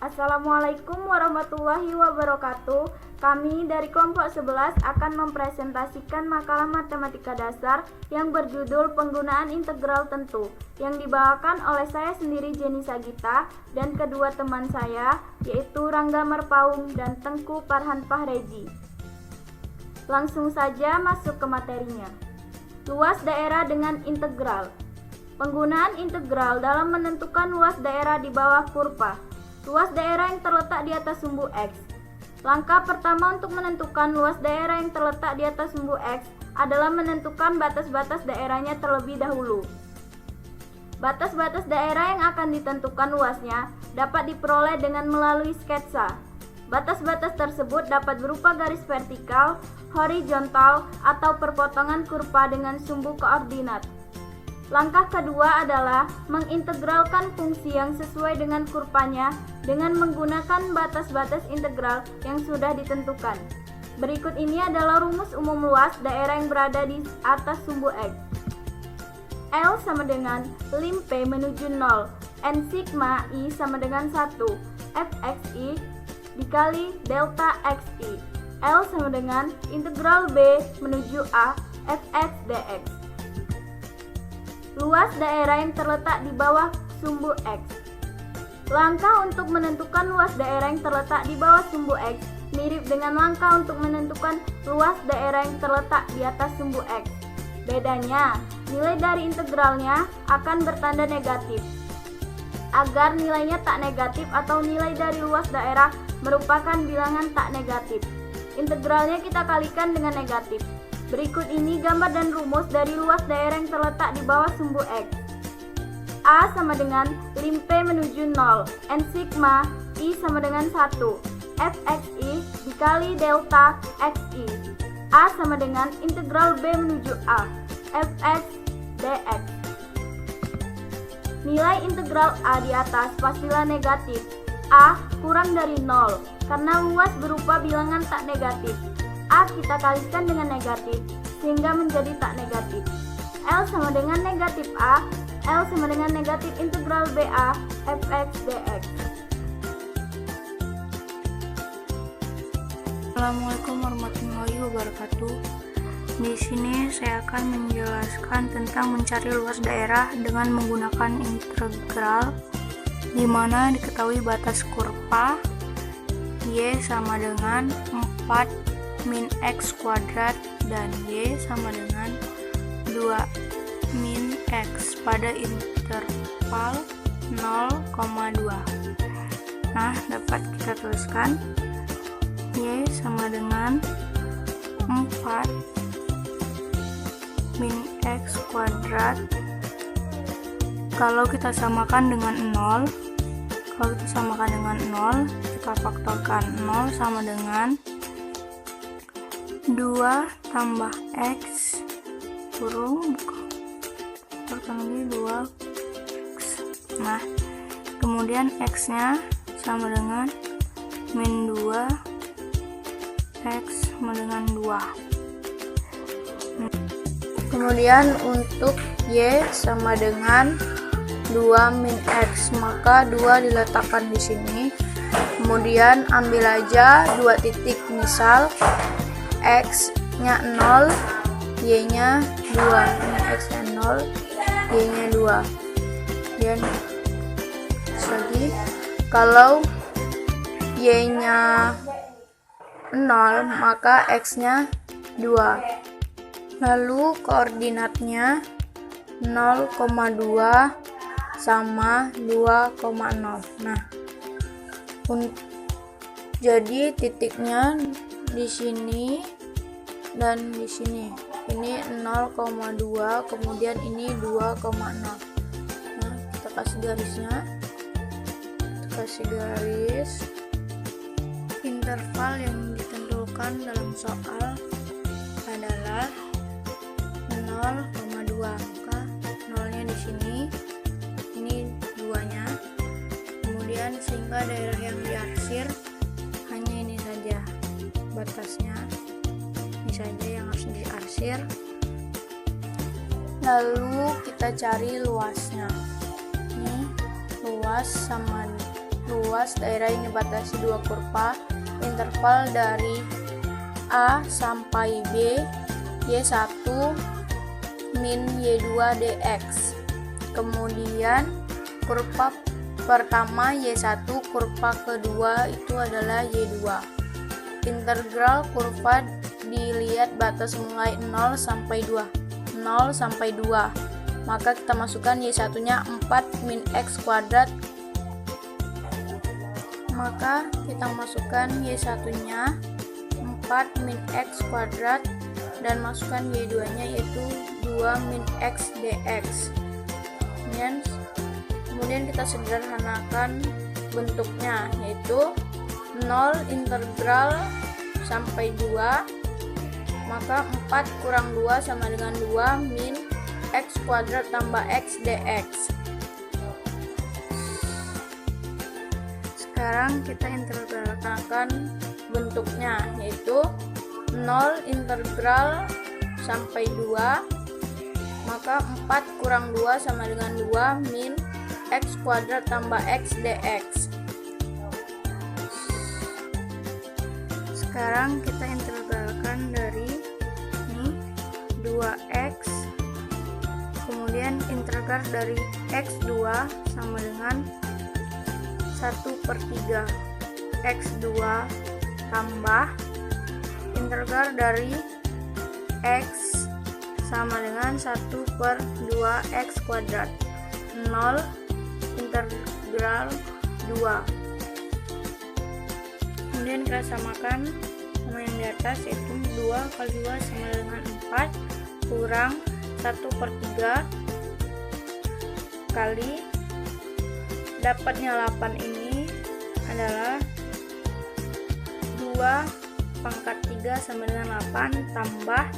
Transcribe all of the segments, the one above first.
Assalamualaikum warahmatullahi wabarakatuh. Kami dari kelompok 11 akan mempresentasikan makalah matematika dasar yang berjudul Penggunaan Integral Tentu, yang dibawakan oleh saya sendiri, Jenny Sagita, dan kedua teman saya, yaitu Rangga Merpaung dan Tengku Farhan Fahreji. Langsung saja masuk ke materinya. Luas daerah dengan integral. Penggunaan integral dalam menentukan luas daerah di bawah kurva. Luas daerah yang terletak di atas sumbu X. Langkah pertama untuk menentukan luas daerah yang terletak di atas sumbu X adalah menentukan batas-batas daerahnya terlebih dahulu. Batas-batas daerah yang akan ditentukan luasnya dapat diperoleh dengan melalui sketsa. Batas-batas tersebut dapat berupa garis vertikal, horizontal, atau perpotongan kurva dengan sumbu koordinat. Langkah kedua adalah mengintegralkan fungsi yang sesuai dengan kurvanya dengan menggunakan batas-batas integral yang sudah ditentukan. Berikut ini adalah rumus umum luas daerah yang berada di atas sumbu X. L sama dengan lim P menuju 0, N sigma I sama dengan 1, Fxi dikali delta Xi. L sama dengan integral B menuju A, Fx dx. Luas daerah yang terletak di bawah sumbu X. Langkah untuk menentukan luas daerah yang terletak di bawah sumbu X mirip dengan langkah untuk menentukan luas daerah yang terletak di atas sumbu X. Bedanya, nilai dari integralnya akan bertanda negatif. Agar nilainya tak negatif atau nilai dari luas daerah merupakan bilangan tak negatif, integralnya kita kalikan dengan negatif. Berikut ini gambar dan rumus dari luas daerah yang terletak di bawah sumbu X. A sama dengan lim P menuju 0, N sigma I sama dengan 1, Fxi dikali delta Xi. A sama dengan integral B menuju A, Fx dx. Nilai integral A di atas pastilah negatif. A kurang dari 0 karena luas berupa bilangan tak negatif. A kita kalikan dengan negatif sehingga menjadi tak negatif. L sama dengan negatif A, L sama dengan negatif integral BA Fx dx. Assalamualaikum warahmatullahi wabarakatuh. Di sini saya akan menjelaskan tentang mencari luas daerah dengan menggunakan integral, di mana diketahui batas kurva Y sama dengan 4 min X kuadrat dan Y sama dengan 2 min X pada interval 0,2. Nah, dapat kita tuliskan Y sama dengan 4 min X kuadrat. Kalau kita samakan dengan 0, kita faktorkan 0 sama dengan 2 tambah X kurung faktor lagi 2X. Nah, kemudian X nya sama dengan min 2 X sama dengan 2. Kemudian untuk Y sama dengan 2 min X, maka 2 diletakkan di sini. Kemudian ambil aja 2 titik, misal X nya 0, Y nya 2. Ini X nya 0, Y nya 2. Dan lagi, kalau Y nya 0, maka X nya 2. Lalu koordinatnya 0,2 sama 2,0. Nah, jadi titiknya di sini dan di sini. Ini 0,2, kemudian ini 2,0. Nah, kita kasih garisnya. Kita kasih garis. Interval yang ditentukan dalam soal adalah 0,2. Maka 0-nya di sini, ini 2-nya. Kemudian sehingga daerah yang diarsir hanya ini saja batasnya. Ini saja yang harus diarsir. Lalu kita cari luasnya. Ini luas sama luas daerah yang dibatasi dua kurva, interval dari A sampai B, Y1 min Y2 dx. Kemudian kurva pertama Y1, kurva kedua itu adalah Y2. Integral kurva dilihat batas mulai 0 sampai 2. Maka kita masukkan Y1-nya 4 min X kuadrat. Maka kita masukkan Y1-nya 4 min X kuadrat dan masukkan Y2-nya yaitu 2 min X dx. Kemudian kita sederhanakan bentuknya, yaitu 0 integral sampai 2, maka 4 kurang 2 sama dengan 2 min X kuadrat tambah X dx. Sekarang kita integralkan bentuknya, yaitu 0 integral sampai 2, maka 4 kurang 2 sama dengan 2 min X kuadrat tambah X dx. Sekarang kita integralkan dari ini 2x, kemudian integral dari x2 sama dengan 1/3 x2 tambah integral dari x sama dengan 1/2x kuadrat 0 integral 2. Kemudian kita samakan sama yang di atas, yaitu 2 kali 2 sama dengan 4 kurang 1/3 kali dapatnya 8 ini adalah 2 pangkat 3 sama dengan 8 tambah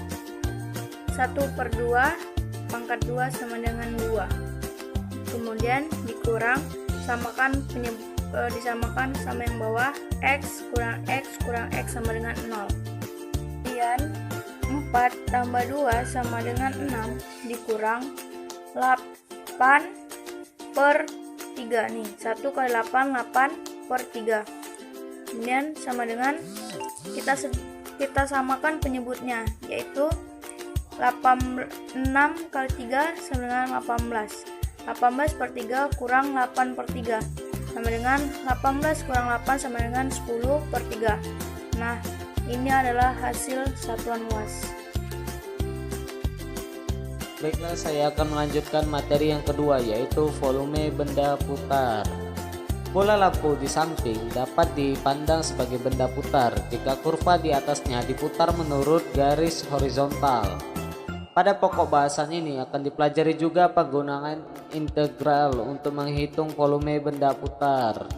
1/2 pangkat 2 sama dengan 2. Kemudian dikurang, disamakan sama yang bawah, x kurang x sama dengan 0. Kemudian 4 tambah 2 sama dengan 6 dikurang 8/3 nih, 1 kali 8 8/3. Kemudian sama dengan kita samakan penyebutnya, yaitu 6 kali 3 sama dengan 18. 18/3 kurang 8/3 sama dengan 18 kurang 8 sama dengan 10/3. Nah, ini adalah hasil satuan luas. Baiklah, saya akan melanjutkan materi yang kedua, yaitu volume benda putar. Bola lampu di samping dapat dipandang sebagai benda putar jika kurva di atasnya diputar menurut garis horizontal. Pada pokok bahasan ini akan dipelajari juga penggunaan integral untuk menghitung volume benda putar.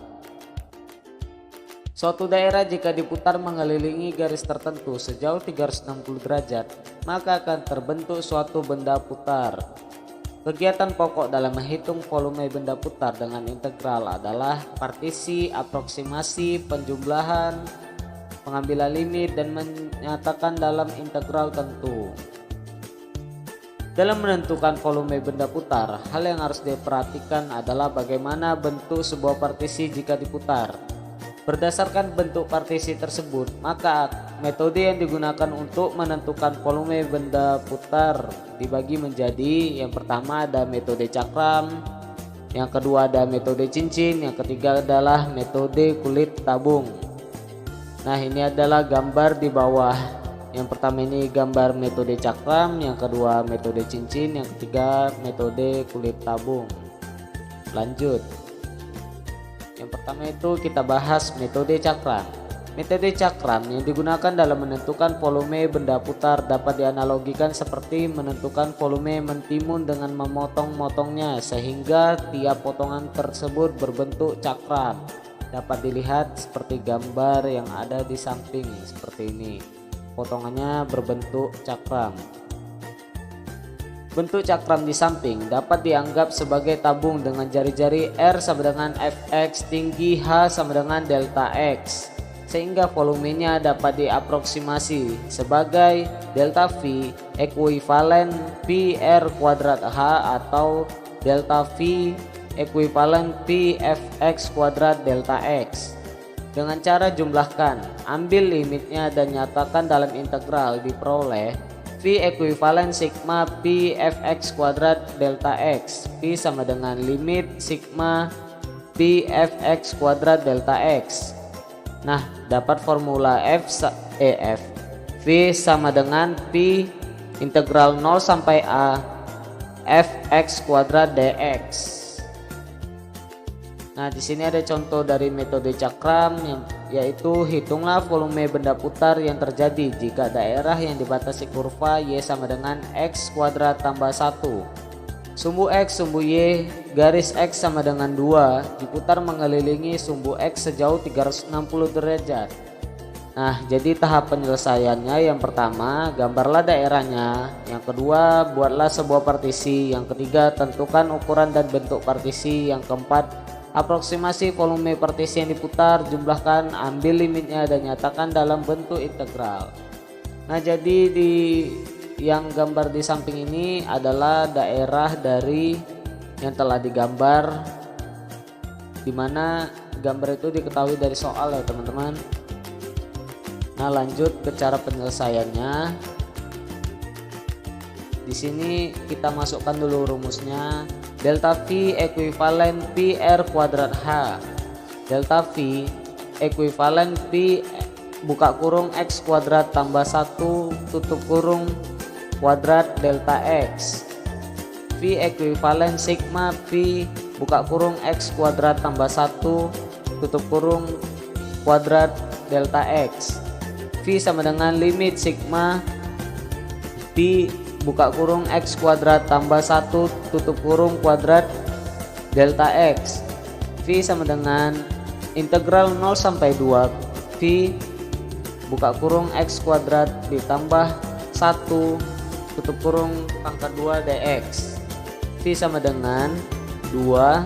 Suatu daerah jika diputar mengelilingi garis tertentu sejauh 360 derajat, maka akan terbentuk suatu benda putar. Kegiatan pokok dalam menghitung volume benda putar dengan integral adalah partisi, aproksimasi, penjumlahan, pengambilan limit, dan menyatakan dalam integral tentu. Dalam menentukan volume benda putar, hal yang harus diperhatikan adalah bagaimana bentuk sebuah partisi jika diputar. Berdasarkan bentuk partisi tersebut, maka metode yang digunakan untuk menentukan volume benda putar dibagi menjadi: yang pertama ada metode cakram, yang kedua ada metode cincin, yang ketiga adalah metode kulit tabung. Nah, ini adalah gambar di bawah. Yang pertama ini gambar metode cakram, yang kedua metode cincin, yang ketiga metode kulit tabung. Lanjut. Yang pertama itu kita bahas metode cakram. Metode cakram yang digunakan dalam menentukan volume benda putar dapat dianalogikan seperti menentukan volume mentimun dengan memotong-motongnya sehingga tiap potongan tersebut berbentuk cakram. Dapat dilihat seperti gambar yang ada di samping seperti ini. Potongannya berbentuk cakram. Bentuk cakram di samping dapat dianggap sebagai tabung dengan jari-jari R sama dengan Fx, tinggi H sama dengan delta X, sehingga volumenya dapat diaproksimasi sebagai delta V ekuivalen Pi R kuadrat H atau delta V ekuivalen Pi Fx kuadrat delta X. Dengan cara jumlahkan, ambil limitnya dan nyatakan dalam integral, diperoleh V ekuivalen sigma Pi Fx kuadrat delta X. Pi sama dengan limit sigma Pi Fx kuadrat delta X. Nah, dapat formula V sama dengan Pi integral 0 sampai A Fx kuadrat dx. Nah, di sini ada contoh dari metode cakram, yaitu hitunglah volume benda putar yang terjadi jika daerah yang dibatasi kurva Y sama dengan X kuadrat tambah 1. Sumbu X, sumbu Y, garis X sama dengan 2 diputar mengelilingi sumbu X sejauh 360 derajat. Nah, jadi tahap penyelesaiannya, yang pertama gambarlah daerahnya, yang kedua buatlah sebuah partisi, yang ketiga tentukan ukuran dan bentuk partisi, yang keempat aproksimasi volume partisi yang diputar, jumlahkan, ambil limitnya dan nyatakan dalam bentuk integral. Nah, jadi di yang gambar di samping ini adalah daerah dari yang telah digambar, dimana gambar itu diketahui dari soal ya teman-teman. Nah, lanjut ke cara penyelesaiannya. Di sini kita masukkan dulu rumusnya. Delta V ekuivalen Pi R kuadrat H. Delta V ekuivalen Pi buka kurung X kuadrat tambah 1 tutup kurung kuadrat delta X. V ekuivalen sigma Pi buka kurung X kuadrat tambah 1 tutup kurung kuadrat delta X. V sama dengan limit sigma Pi buka kurung X kuadrat tambah 1 tutup kurung kuadrat delta X. V sama dengan integral 0 sampai 2 V buka kurung X kuadrat ditambah 1 tutup kurung pangkat 2 dx. V sama dengan 2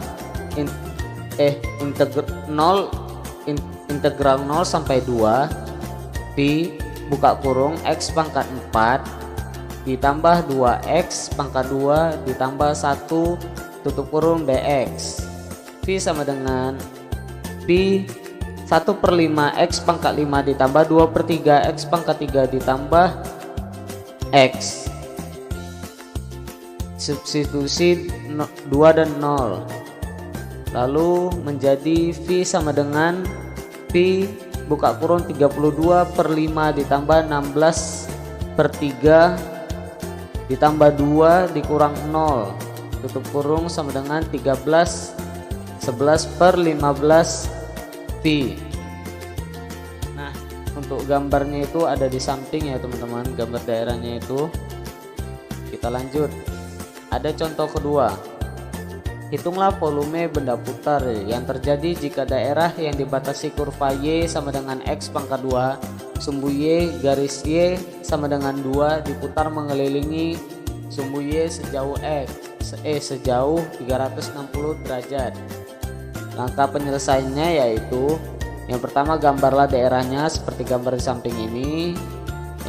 integral 0 sampai 2 V buka kurung X pangkat 4 ditambah 2x pangkat 2 ditambah 1 tutup kurung dx. V sama dengan Pi 1/5 x pangkat 5 ditambah 2/3 x pangkat 3 ditambah x. Substitusi 2 dan 0, lalu menjadi V sama dengan Pi buka kurung 32/5 ditambah 16/3 ditambah 2 dikurang 0 tutup kurung sama dengan 11/15 Pi. Nah, untuk gambarnya itu ada di samping ya teman-teman, gambar daerahnya itu. Kita lanjut, ada contoh kedua. Hitunglah volume benda putar yang terjadi jika daerah yang dibatasi kurva Y sama dengan X pangkat 2, sumbu Y garis Y sama dengan 2 diputar mengelilingi sumbu Y sejauh sejauh 360 derajat. Langkah penyelesaiannya yaitu yang pertama gambarlah daerahnya seperti gambar di samping ini.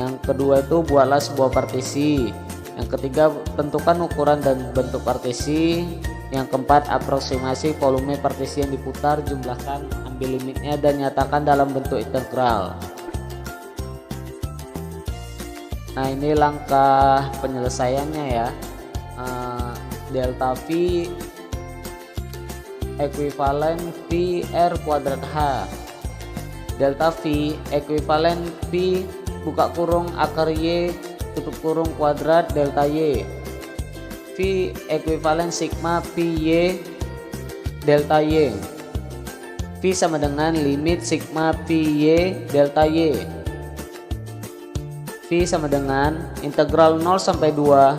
Yang kedua itu buatlah sebuah partisi. Yang ketiga tentukan ukuran dan bentuk partisi. Yang keempat aproksimasi volume partisi yang diputar, jumlahkan, ambil limitnya dan nyatakan dalam bentuk integral. Nah, ini langkah penyelesaiannya ya. Delta V ekuivalen Pi R kuadrat H. Delta V ekuivalen Pi buka kurung akar Y tutup kurung kuadrat delta Y. V ekuivalen sigma Pi Y delta Y. V sama dengan limit sigma Pi Y delta Y. V sama dengan integral 0 sampai 2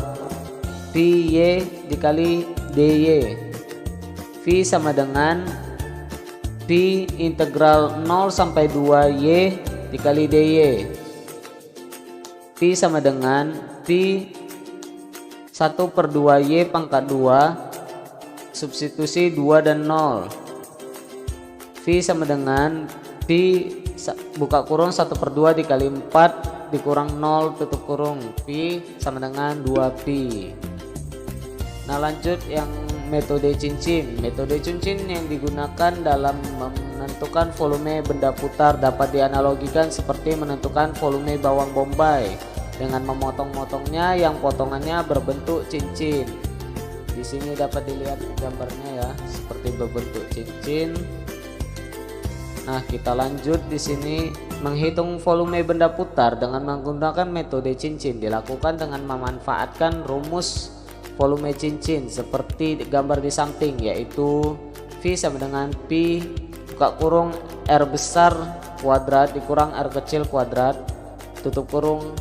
Pi Y dikali dy. V sama dengan Pi integral 0 sampai 2 Y dikali dy. V sama dengan Pi 1/2 Y pangkat 2, substitusi 2 dan 0. V sama dengan Pi buka kurung 1/2 dikali 4 dikurang 0 tutup kurung. Pi sama dengan 2 Pi. Nah, lanjut yang metode cincin. Metode cincin yang digunakan dalam menentukan volume benda putar dapat dianalogikan seperti menentukan volume bawang bombay dengan memotong-motongnya yang potongannya berbentuk cincin. Di sini dapat dilihat gambarnya ya, seperti berbentuk cincin. Nah, kita lanjut di sini. Menghitung volume benda putar dengan menggunakan metode cincin dilakukan dengan memanfaatkan rumus volume cincin seperti gambar di samping, yaitu V sama dengan P buka kurung R besar kuadrat dikurang R kecil kuadrat tutup kurung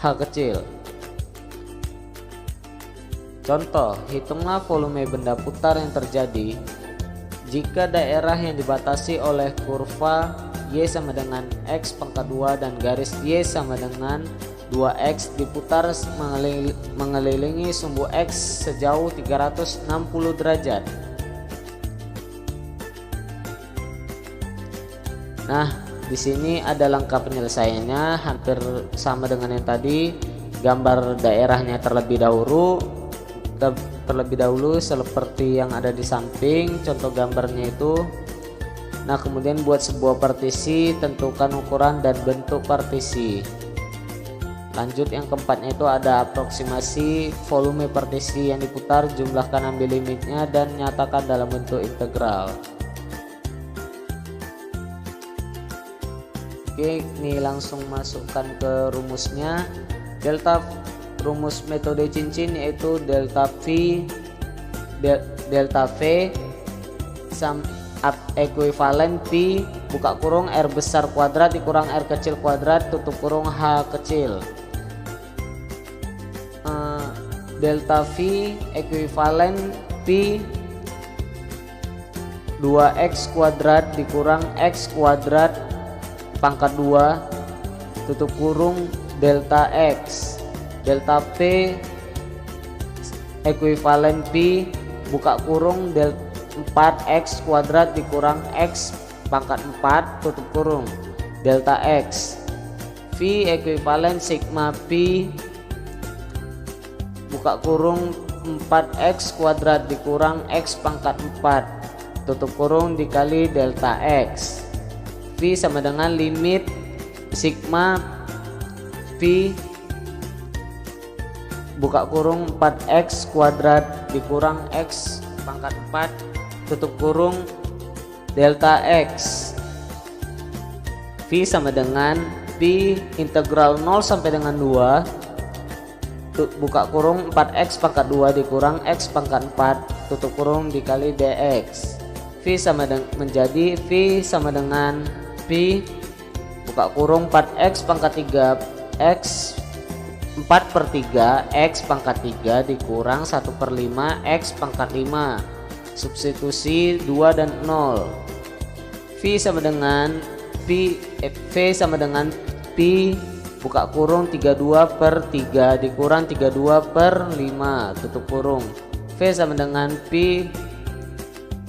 H kecil. Contoh, hitunglah volume benda putar yang terjadi jika daerah yang dibatasi oleh kurva Y sama dengan X pangkat 2 dan garis Y sama dengan 2X diputar mengelilingi sumbu X sejauh 360 derajat. Nah, di sini ada langkah penyelesaiannya hampir sama dengan yang tadi. Gambar daerahnya terlebih dahulu seperti yang ada di samping contoh gambarnya itu. Nah, kemudian buat sebuah partisi, tentukan ukuran dan bentuk partisi. Lanjut yang keempatnya itu ada aproksimasi volume partisi yang diputar, jumlahkan ambil limitnya dan nyatakan dalam bentuk integral. Oke, ini langsung masukkan ke rumusnya. Rumus metode cincin yaitu delta V ekuivalen P buka kurung R besar kuadrat dikurang R kecil kuadrat tutup kurung H kecil. Delta V ekuivalen P 2X kuadrat dikurang X kuadrat pangkat 2 tutup kurung delta X. Delta P ekuivalen P buka kurung 4X kuadrat dikurang X pangkat 4 tutup kurung delta X. V ekuivalen sigma P buka kurung 4X kuadrat dikurang X pangkat 4 tutup kurung dikali delta X. V sama dengan limit sigma P buka kurung 4X kuadrat dikurang X pangkat 4 tutup kurung delta X. V sama dengan P integral 0 sampai dengan 2 buka kurung 4X pangkat 2 dikurang X pangkat 4 tutup kurung dikali dx. V sama menjadi V sama dengan P buka kurung 4X pangkat 3 X 4/3 X pangkat 3 dikurang 1/5 X pangkat 5. Substitusi 2 dan 0. V sama dengan P buka kurung 32/3 dikurang 32/5 tutup kurung. V sama dengan P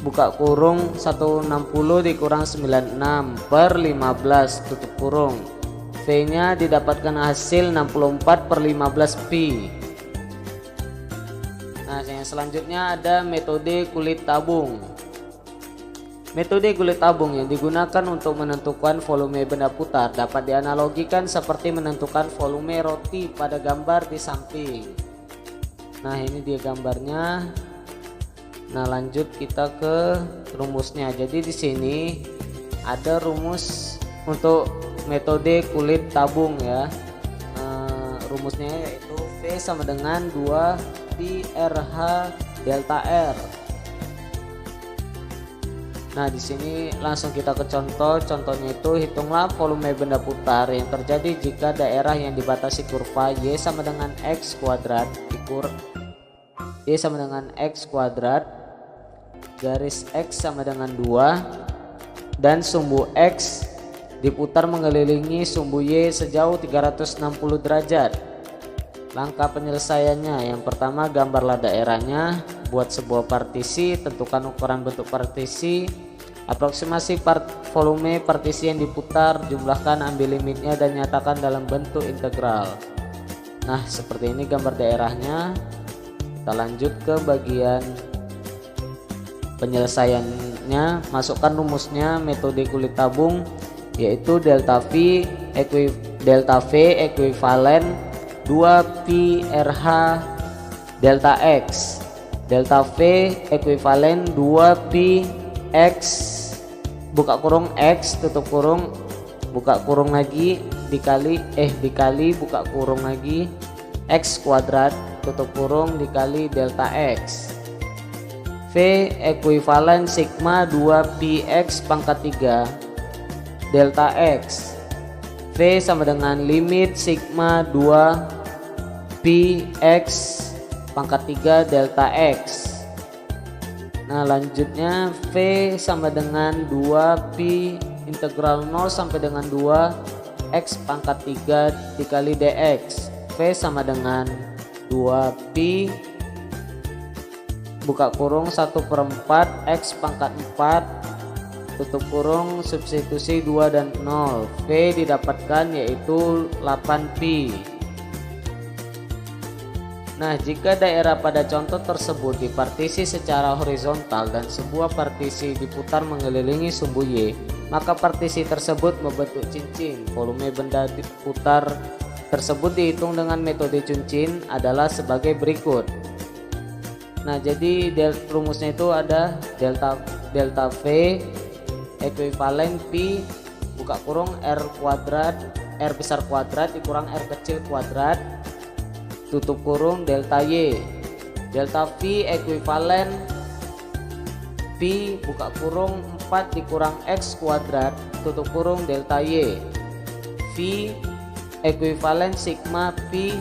buka kurung 160 dikurang 96/15 tutup kurung. V nya didapatkan hasil 64/15 pi. Nah, yang selanjutnya ada metode kulit tabung. Metode kulit tabung yang digunakan untuk menentukan volume benda putar dapat dianalogikan seperti menentukan volume roti pada gambar di samping. Nah, ini dia gambarnya. Nah, lanjut kita ke rumusnya. Jadi di sini ada rumus untuk metode kulit tabung ya. Rumusnya yaitu V sama dengan 2 pi RH delta R. Nah, di sini langsung kita ke contoh. Contohnya itu hitunglah volume benda putar yang terjadi jika daerah yang dibatasi kurva Y sama dengan X kuadrat Y sama dengan X kuadrat garis X sama dengan 2 dan sumbu X diputar mengelilingi sumbu Y sejauh 360 derajat. Langkah penyelesaiannya, yang pertama gambarlah daerahnya, buat sebuah partisi, tentukan ukuran bentuk partisi, aproksimasi volume partisi yang diputar, jumlahkan ambil limitnya dan nyatakan dalam bentuk integral. Nah, seperti ini gambar daerahnya. Kita lanjut ke bagian Penyelesaiannya, masukkan rumusnya metode kulit tabung, yaitu delta V ekuivalen 2pi RH delta X. Delta V ekuivalen 2pi X buka kurung X tutup kurung buka kurung lagi dikali buka kurung lagi X kuadrat tutup kurung dikali delta X. V ekuivalen sigma 2pi X pangkat 3 delta X. V sama dengan limit sigma 2pi X pangkat 3 delta X. Nah lanjutnya V sama dengan 2pi integral 0 sampai dengan 2 X pangkat 3 dikali dx. V sama dengan 2pi buka kurung 1/4 X pangkat 4 tutup kurung substitusi 2 dan 0. V didapatkan yaitu 8pi. Nah, jika daerah pada contoh tersebut dipartisi secara horizontal dan sebuah partisi diputar mengelilingi sumbu Y, maka partisi tersebut membentuk cincin. Volume benda diputar tersebut dihitung dengan metode cincin adalah sebagai berikut. Nah, jadi rumusnya itu ada delta V ekuivalen pi buka kurung R besar kuadrat dikurang R kecil kuadrat tutup kurung delta Y. Delta V ekuivalen pi buka kurung 4 dikurang X kuadrat tutup kurung delta Y. V ekuivalen sigma pi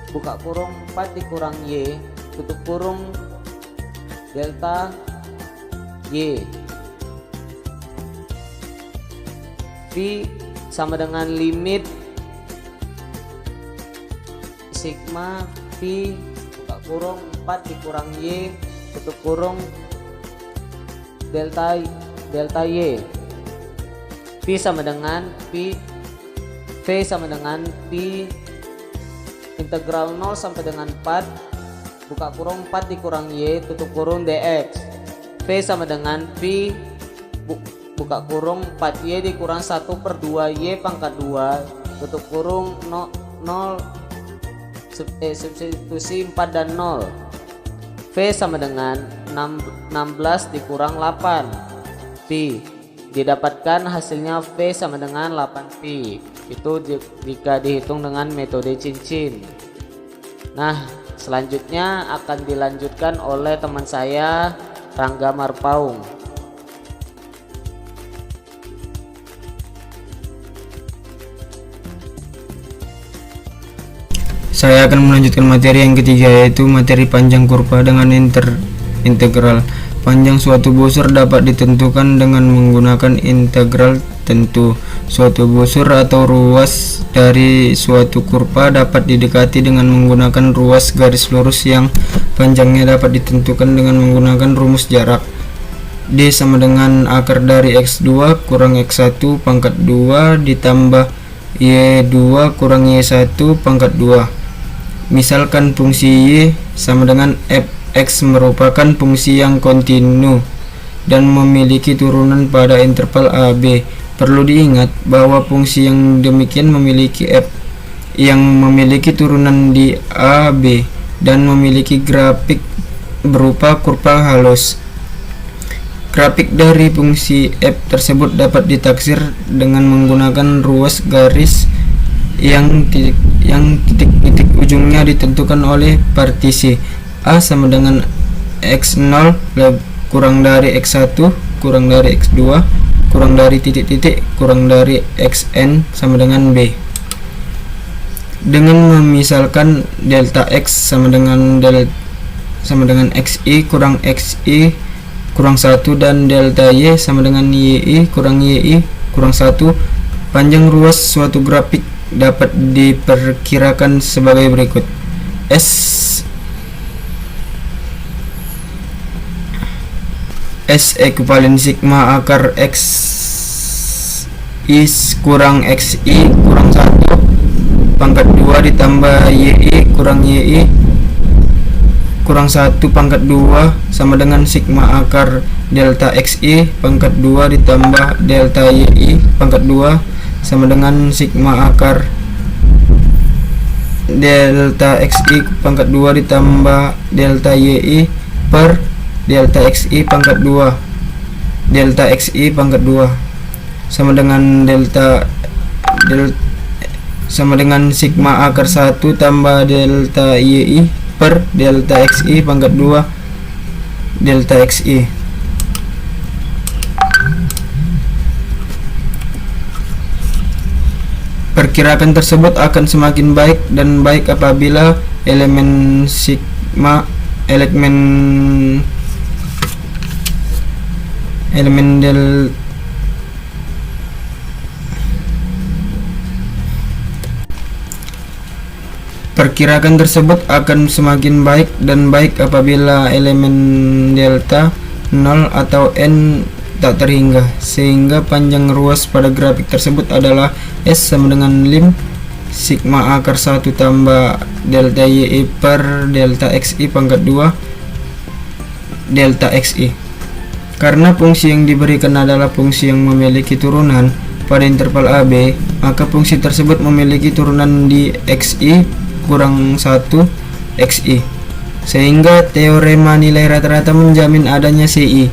buka kurung 4 dikurang Y tutup kurung delta Y. V sama dengan limit sigma pi buka kurung 4 dikurang Y tutup kurung delta Y. V sama dengan pi integral 0 sampai dengan 4 buka kurung 4 dikurang Y tutup kurung dx. V sama dengan pi buka kurung 4Y dikurang 1/2 Y pangkat 2 tutup kurung 0 substitusi 4 dan 0. V sama dengan 16 dikurang 8 pi. Didapatkan hasilnya V sama dengan 8 pi. Itu jika dihitung dengan metode cincin. Nah, selanjutnya akan dilanjutkan oleh teman saya Rangga Marpaung. Saya akan melanjutkan materi yang ketiga, yaitu materi panjang kurva dengan integral. Panjang suatu busur dapat ditentukan dengan menggunakan integral tentu. Suatu busur atau ruas dari suatu kurva dapat didekati dengan menggunakan ruas garis lurus yang panjangnya dapat ditentukan dengan menggunakan rumus jarak. D sama dengan akar dari X2 kurang X1 pangkat 2 ditambah Y2 kurang Y1 pangkat 2. Misalkan fungsi Y sama dengan fx merupakan fungsi yang kontinu dan memiliki turunan pada interval AB. Perlu diingat bahwa fungsi yang demikian memiliki f yang memiliki turunan di AB dan memiliki grafik berupa kurva halus. Grafik dari fungsi f tersebut dapat ditaksir dengan menggunakan ruas garis yang titik-titik ujungnya ditentukan oleh partisi. A sama dengan X0 kurang dari X1 kurang dari X2 kurang dari titik-titik kurang dari Xn sama dengan B. Dengan memisalkan delta X sama dengan XI kurang XI kurang 1 dan delta Y sama dengan YI kurang 1, panjang ruas suatu grafik dapat diperkirakan sebagai berikut. S ekuivalen sigma akar X I kurang XI kurang 1 pangkat 2 ditambah YI kurang YI kurang 1 pangkat 2 sama dengan sigma akar delta XI pangkat 2 ditambah delta YI pangkat 2 sama dengan sigma akar delta XI pangkat 2 ditambah delta YI per delta XI pangkat 2 delta XI pangkat 2 sama dengan sama dengan sigma akar 1 tambah delta YI per delta XI pangkat 2 delta XI. Perkiraan tersebut akan semakin baik dan baik apabila elemen Perkiraan tersebut akan semakin baik dan baik apabila elemen delta 0 atau n tak terhingga, sehingga panjang ruas pada grafik tersebut adalah S sama dengan lim sigma akar 1 tambah delta YI per delta XI pangkat 2 delta XI. Karena fungsi yang diberikan adalah fungsi yang memiliki turunan pada interval AB, maka fungsi tersebut memiliki turunan di XI kurang 1 XI, sehingga teorema nilai rata-rata menjamin adanya CI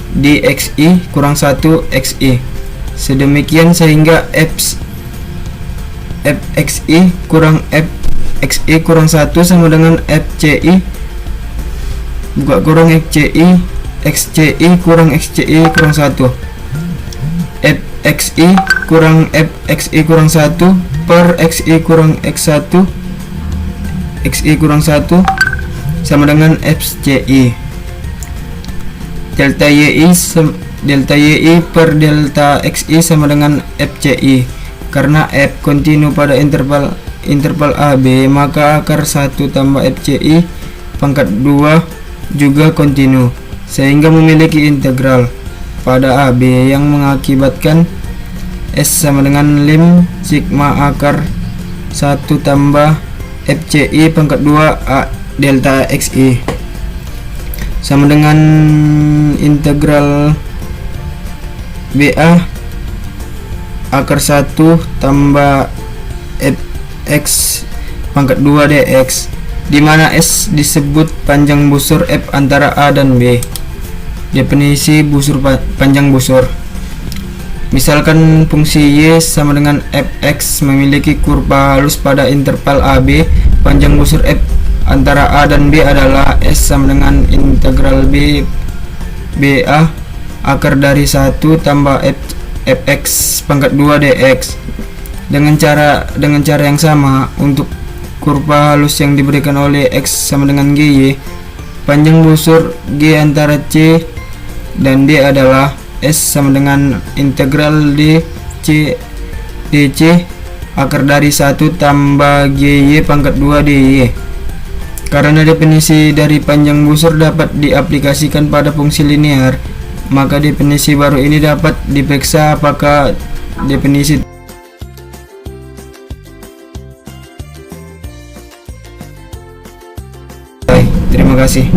di XI kurang 1 XI. Sedemikian sehingga FXI kurang FXI kurang 1 sama dengan FCI kurang XCI kurang XCI kurang 1. FXI kurang FXI kurang 1 per XI kurang X1 XI kurang 1 sama dengan FCI. Delta YI per delta XI sama dengan FCI. Karena F kontinu pada interval AB, maka akar 1 tambah FCI pangkat 2 juga kontinu, sehingga memiliki integral pada AB yang mengakibatkan S sama dengan lim sigma akar 1 tambah FCI pangkat 2 A delta XI sama dengan integral BA akar 1 tambah Fx pangkat 2 dx, di mana S disebut panjang busur F antara A dan B. Definisi busur panjang busur. Misalkan fungsi Y sama dengan Fx memiliki kurva halus pada interval AB, panjang busur F antara A dan B adalah S sama dengan integral BA akar dari 1 tambah Fx pangkat 2 dx. Dengan cara yang sama, untuk kurva halus yang diberikan oleh X sama dengan GY, panjang busur G antara C dan D adalah S sama dengan integral DC akar dari 1 tambah GY pangkat 2 DY. Karena definisi dari panjang busur dapat diaplikasikan pada fungsi linear, maka definisi baru ini dapat diperiksa apakah definisi. Terima kasih.